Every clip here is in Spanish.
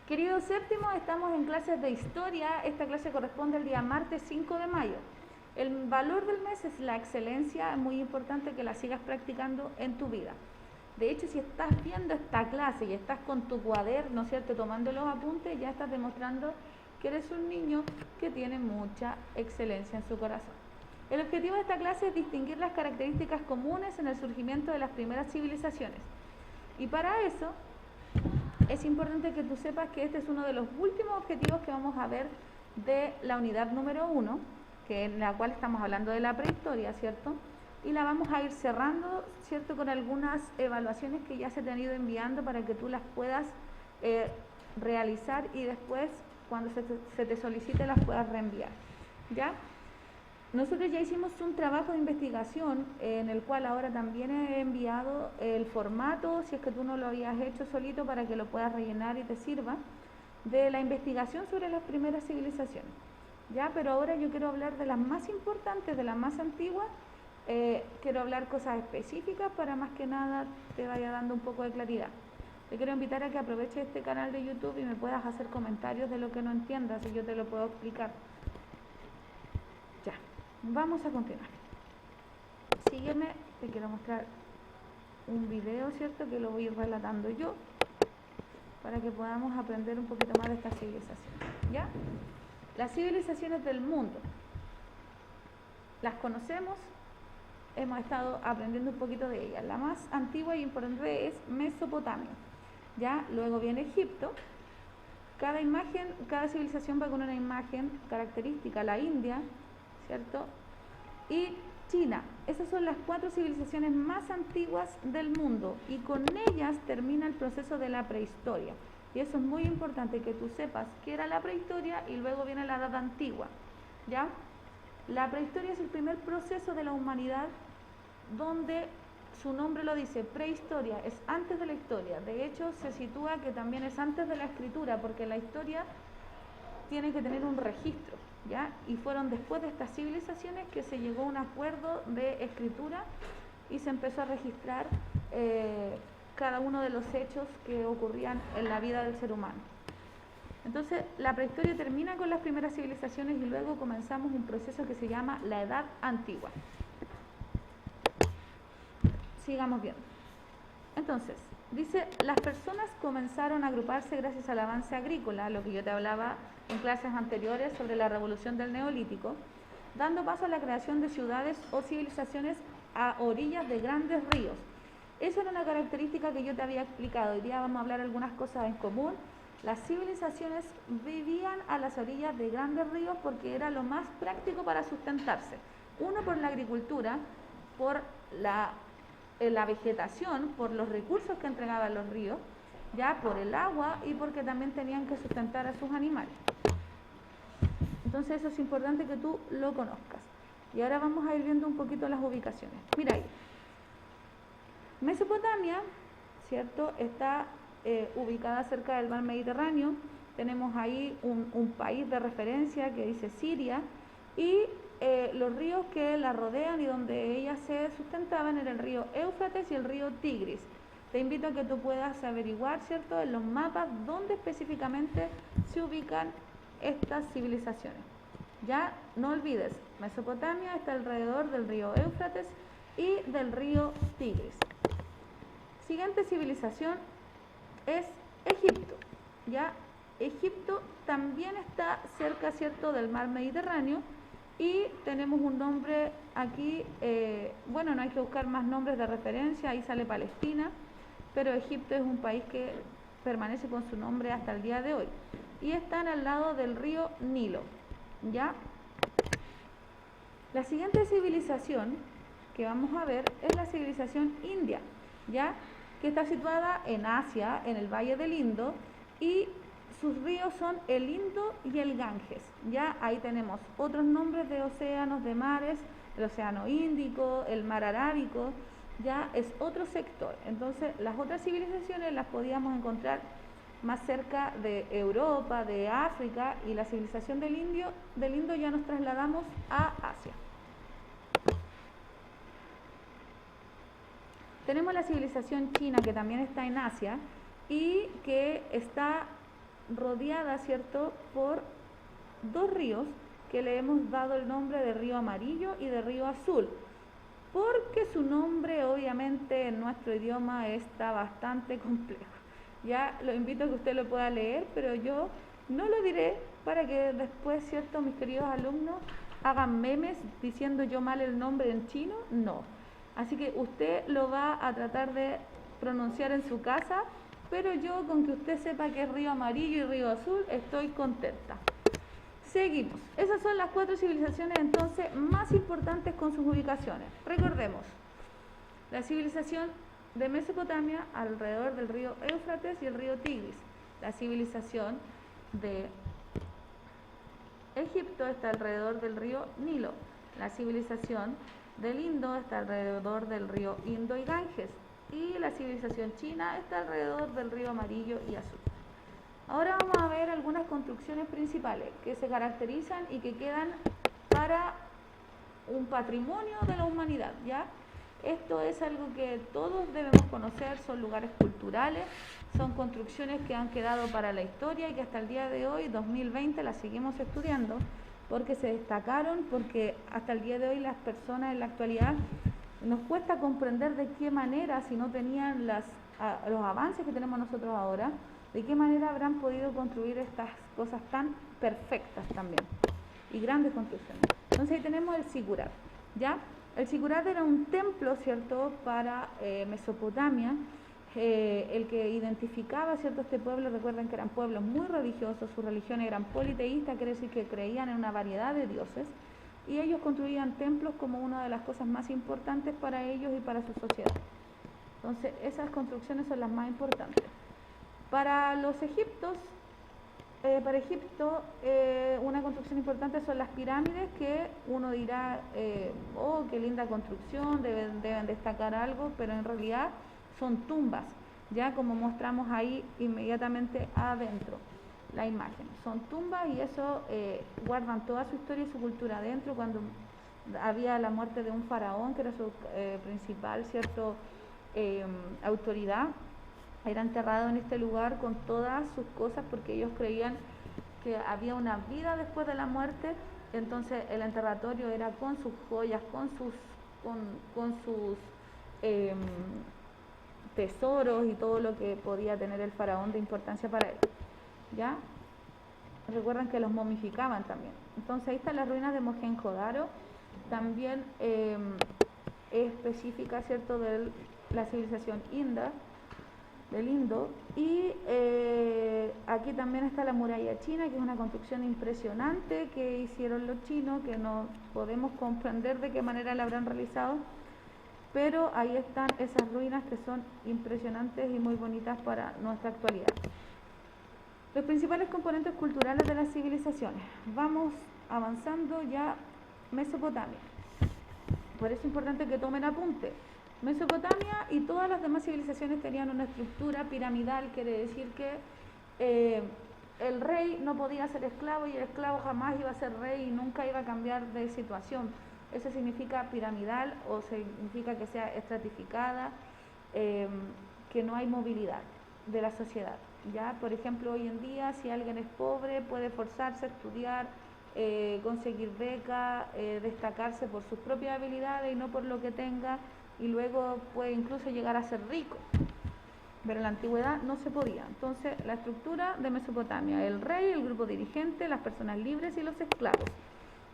Querido séptimo, estamos en clases de historia. Esta clase corresponde al día martes 5 de mayo. El valor del mes es la excelencia. Es muy importante que la sigas practicando en tu vida. De hecho, si estás viendo esta clase y estás con tu cuaderno, ¿cierto?, tomando los apuntes, ya estás demostrando que eres un niño que tiene mucha excelencia en su corazón. El objetivo de esta clase es distinguir las características comunes en el surgimiento de las primeras civilizaciones. Y para eso es importante que tú sepas que este es uno de los últimos objetivos que vamos a ver de la unidad número 1, que en la cual estamos hablando de la prehistoria, ¿cierto? Y la vamos a ir cerrando, ¿cierto?, con algunas evaluaciones que ya se te han ido enviando para que tú las puedas realizar y después, cuando se te solicite, las puedas reenviar, ¿ya? Nosotros ya hicimos un trabajo de investigación en el cual ahora también he enviado el formato, si es que tú no lo habías hecho solito, para que lo puedas rellenar y te sirva, de la investigación sobre las primeras civilizaciones, ¿ya? Pero ahora yo quiero hablar de las más importantes, de las más antiguas. Quiero hablar cosas específicas para más que nada te vaya dando un poco de claridad. Te quiero invitar a que aproveches este canal de YouTube y me puedas hacer comentarios de lo que no entiendas y yo te lo puedo explicar. Ya, vamos a continuar. Sígueme, te quiero mostrar un video, ¿cierto?, que lo voy a ir relatando yo para que podamos aprender un poquito más de esta civilización, ¿ya? Las civilizaciones del mundo, las conocemos, hemos estado aprendiendo un poquito de ellas. La más antigua y importante es Mesopotamia, ¿ya? Luego viene Egipto. Cada imagen, cada civilización va con una imagen característica. La India, ¿cierto?, y China. Esas son las 4 civilizaciones más antiguas del mundo y con ellas termina el proceso de la prehistoria. Y eso es muy importante, que tú sepas qué era la prehistoria y luego viene la edad antigua, ¿ya? La prehistoria es el primer proceso de la humanidad, donde su nombre lo dice, prehistoria, es antes de la historia. De hecho, se sitúa que también es antes de la escritura, porque la historia tiene que tener un registro, ¿ya? Y fueron después de estas civilizaciones que se llegó a un acuerdo de escritura y se empezó a registrar cada uno de los hechos que ocurrían en la vida del ser humano. Entonces, la prehistoria termina con las primeras civilizaciones y luego comenzamos un proceso que se llama la Edad Antigua. Sigamos viendo. Entonces, dice, las personas comenzaron a agruparse gracias al avance agrícola, lo que yo te hablaba en clases anteriores sobre la revolución del Neolítico, dando paso a la creación de ciudades o civilizaciones a orillas de grandes ríos. Eso era una característica que yo te había explicado. Hoy día vamos a hablar algunas cosas en común. Las civilizaciones vivían a las orillas de grandes ríos porque era lo más práctico para sustentarse. Uno, por la agricultura, por la vegetación, por los recursos que entregaban los ríos, ya por el agua y porque también tenían que sustentar a sus animales. Entonces eso es importante que tú lo conozcas. Y ahora vamos a ir viendo un poquito las ubicaciones. Mira ahí. Mesopotamia, ¿cierto?, está ubicada cerca del mar Mediterráneo. Tenemos ahí un país de referencia que dice Siria y los ríos que la rodean y donde ellas se sustentaban eran el río Éufrates y el río Tigris. Te invito a que tú puedas averiguar, ¿cierto?, en los mapas dónde específicamente se ubican estas civilizaciones. Ya no olvides, Mesopotamia está alrededor del río Éufrates y del río Tigris. Siguiente civilización es Egipto. Ya Egipto también está cerca, ¿cierto?, del mar Mediterráneo. Y tenemos un nombre aquí, bueno, no hay que buscar más nombres de referencia, ahí sale Palestina, pero Egipto es un país que permanece con su nombre hasta el día de hoy. Y están al lado del río Nilo, ¿ya? La siguiente civilización que vamos a ver es la civilización india, ¿ya?, que está situada en Asia, en el Valle del Indo, y sus ríos son el Indo y el Ganges. Ya ahí tenemos otros nombres de océanos, de mares, el océano Índico, el mar Arábico, ya es otro sector. Entonces las otras civilizaciones las podíamos encontrar más cerca de Europa, de África, y la civilización del Indo ya nos trasladamos a Asia. Tenemos la civilización china, que también está en Asia y que está rodeada, ¿cierto?, por dos ríos que le hemos dado el nombre de río amarillo y de río azul, porque su nombre obviamente en nuestro idioma está bastante complejo. Ya lo invito a que usted lo pueda leer, pero yo no lo diré para que después, ¿cierto?, mis queridos alumnos hagan memes diciendo yo mal el nombre en chino, no. Así que usted lo va a tratar de pronunciar en su casa, pero yo con que usted sepa que es río amarillo y río azul, estoy contenta. Seguimos. Esas son las 4 civilizaciones entonces más importantes con sus ubicaciones. Recordemos, la civilización de Mesopotamia alrededor del río Éufrates y el río Tigris. La civilización de Egipto está alrededor del río Nilo. La civilización del Indo está alrededor del río Indo y Ganges. Y la civilización china está alrededor del río Amarillo y Azul. Ahora vamos a ver algunas construcciones principales que se caracterizan y que quedan para un patrimonio de la humanidad, ¿ya? Esto es algo que todos debemos conocer, son lugares culturales, son construcciones que han quedado para la historia y que hasta el día de hoy, 2020, las seguimos estudiando porque se destacaron, porque hasta el día de hoy las personas en la actualidad nos cuesta comprender de qué manera, si no tenían los avances que tenemos nosotros ahora, de qué manera habrán podido construir estas cosas tan perfectas también y grandes construcciones. Entonces ahí tenemos el Sigurat, ¿ya? El Sigurat era un templo, ¿cierto?, para Mesopotamia, el que identificaba, ¿cierto?, este pueblo. Recuerden que eran pueblos muy religiosos, sus religiones eran politeístas, quiere decir que creían en una variedad de dioses, y ellos construían templos como una de las cosas más importantes para ellos y para su sociedad. Entonces esas construcciones son las más importantes. Para los egiptos, para Egipto, una construcción importante son las pirámides, que uno dirá, oh, qué linda construcción, deben destacar algo, pero en realidad son tumbas, ya como mostramos ahí inmediatamente adentro la imagen. Son tumbas y eso guardan toda su historia y su cultura adentro. Cuando había la muerte de un faraón, que era su principal, ¿cierto?, autoridad, era enterrado en este lugar con todas sus cosas, porque ellos creían que había una vida después de la muerte. Entonces el enterratorio era con sus joyas, con sus tesoros y todo lo que podía tener el faraón de importancia para él, ¿ya? Recuerdan que los momificaban también. Entonces ahí están las ruinas de Mohenjo-Daro, también específica, ¿cierto?, de la civilización inda, del Indo. Y aquí también está la muralla china, que es una construcción impresionante que hicieron los chinos, que no podemos comprender de qué manera la habrán realizado, pero ahí están esas ruinas que son impresionantes y muy bonitas para nuestra actualidad. Los principales componentes culturales de las civilizaciones. Vamos avanzando ya. Mesopotamia. Por eso es importante que tomen apunte. Mesopotamia y todas las demás civilizaciones tenían una estructura piramidal, quiere decir que el rey no podía ser esclavo y el esclavo jamás iba a ser rey y nunca iba a cambiar de situación. Eso significa piramidal, o significa que sea estratificada, que no hay movilidad de la sociedad. Ya, por ejemplo, hoy en día, si alguien es pobre, puede forzarse a estudiar, conseguir beca, destacarse por sus propias habilidades y no por lo que tenga, y luego puede incluso llegar a ser rico. Pero en la antigüedad no se podía. Entonces, la estructura de Mesopotamia: el rey, el grupo dirigente, las personas libres y los esclavos.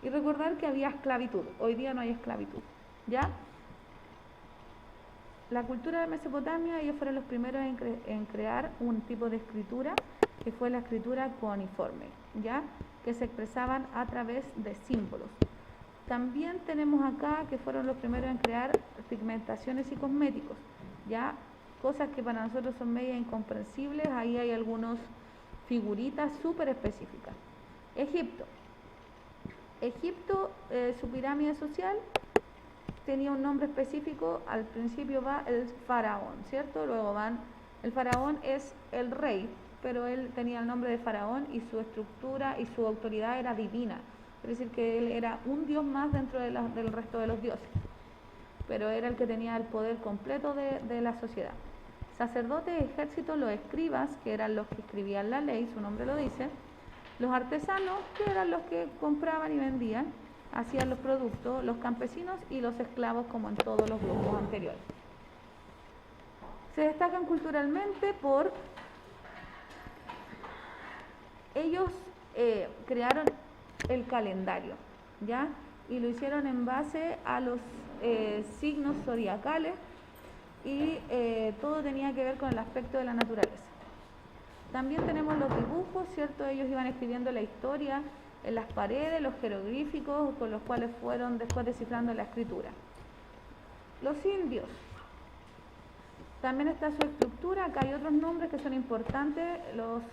Y recordar que había esclavitud. Hoy día no hay esclavitud, ¿ya? La cultura de Mesopotamia, ellos fueron los primeros en crear un tipo de escritura, que fue la escritura cuneiforme, ¿ya?, que se expresaban a través de símbolos. También tenemos acá que fueron los primeros en crear pigmentaciones y cosméticos, ¿ya?, cosas que para nosotros son media incomprensibles. Ahí hay algunas figuritas súper específicas. Egipto, su pirámide social tenía un nombre específico. Al principio va el faraón, ¿cierto? Luego el faraón es el rey, pero él tenía el nombre de faraón y su estructura y su autoridad era divina. Es decir, que él era un dios más dentro del resto de los dioses, pero era el que tenía el poder completo de la sociedad. sacerdotes, ejércitos, los escribas, que eran los que escribían la ley, su nombre lo dice, los artesanos, que eran los que compraban y vendían, hacían los productos, los campesinos y los esclavos, como en todos los grupos anteriores. Se destacan culturalmente por ellos crearon el calendario, ¿ya? Y lo hicieron en base a los signos zodiacales y todo tenía que ver con el aspecto de la naturaleza. También tenemos los dibujos, ¿cierto? Ellos iban escribiendo la historia en las paredes, los jeroglíficos con los cuales fueron después descifrando la escritura. Los indios. También está su estructura, acá hay otros nombres que son importantes. Los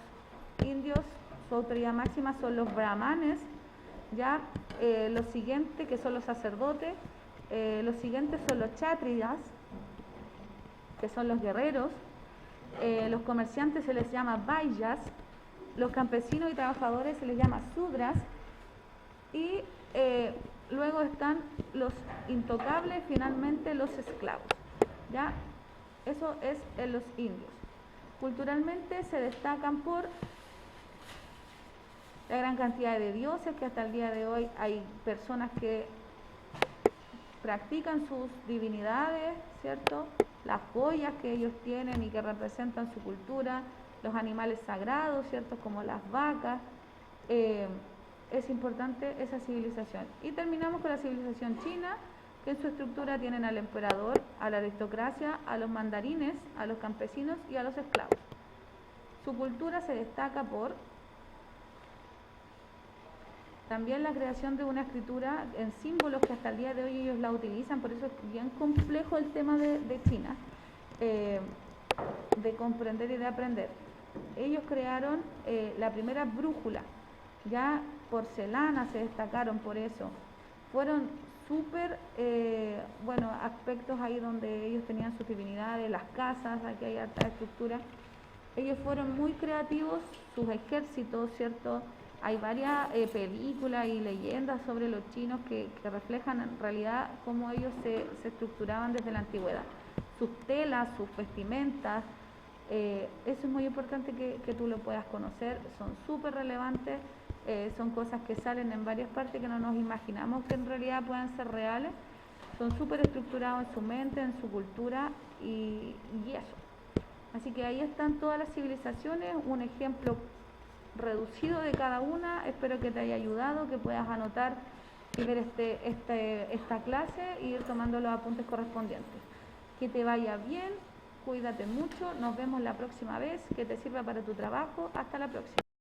indios, su autoridad máxima son los brahmanes, ya los siguientes que son los sacerdotes, los siguientes son los kshatriyas, que son los guerreros, los comerciantes se les llama vaishyas, los campesinos y trabajadores se les llama sudras, y luego están los intocables, finalmente los esclavos, ¿ya? Eso es en los indios. Culturalmente se destacan por la gran cantidad de dioses, que hasta el día de hoy hay personas que practican sus divinidades, ¿cierto? Las joyas que ellos tienen y que representan su cultura, los animales sagrados, ¿cierto? Como las vacas. Es importante esa civilización. Y terminamos con la civilización china, que en su estructura tienen al emperador, a la aristocracia, a los mandarines, a los campesinos y a los esclavos. Su cultura se destaca por también la creación de una escritura en símbolos que hasta el día de hoy ellos la utilizan, por eso es bien complejo el tema de China, de comprender y de aprender. Ellos crearon la primera brújula, ya porcelana, se destacaron por eso. Fueron súper, bueno, aspectos ahí donde ellos tenían sus divinidades, las casas, aquí hay harta estructura. Ellos fueron muy creativos, sus ejércitos, ¿cierto? Hay varias películas y leyendas sobre los chinos que reflejan en realidad cómo ellos se estructuraban desde la antigüedad. Sus telas, sus vestimentas, eso es muy importante que tú lo puedas conocer, son súper relevantes, son cosas que salen en varias partes que no nos imaginamos que en realidad puedan ser reales, son súper estructurados en su mente, en su cultura y eso. Así que ahí están todas las civilizaciones, un ejemplo reducido de cada una. Espero que te haya ayudado, que puedas anotar y ver esta clase e ir tomando los apuntes correspondientes. Que te vaya bien, cuídate mucho, nos vemos la próxima vez, que te sirva para tu trabajo. Hasta la próxima.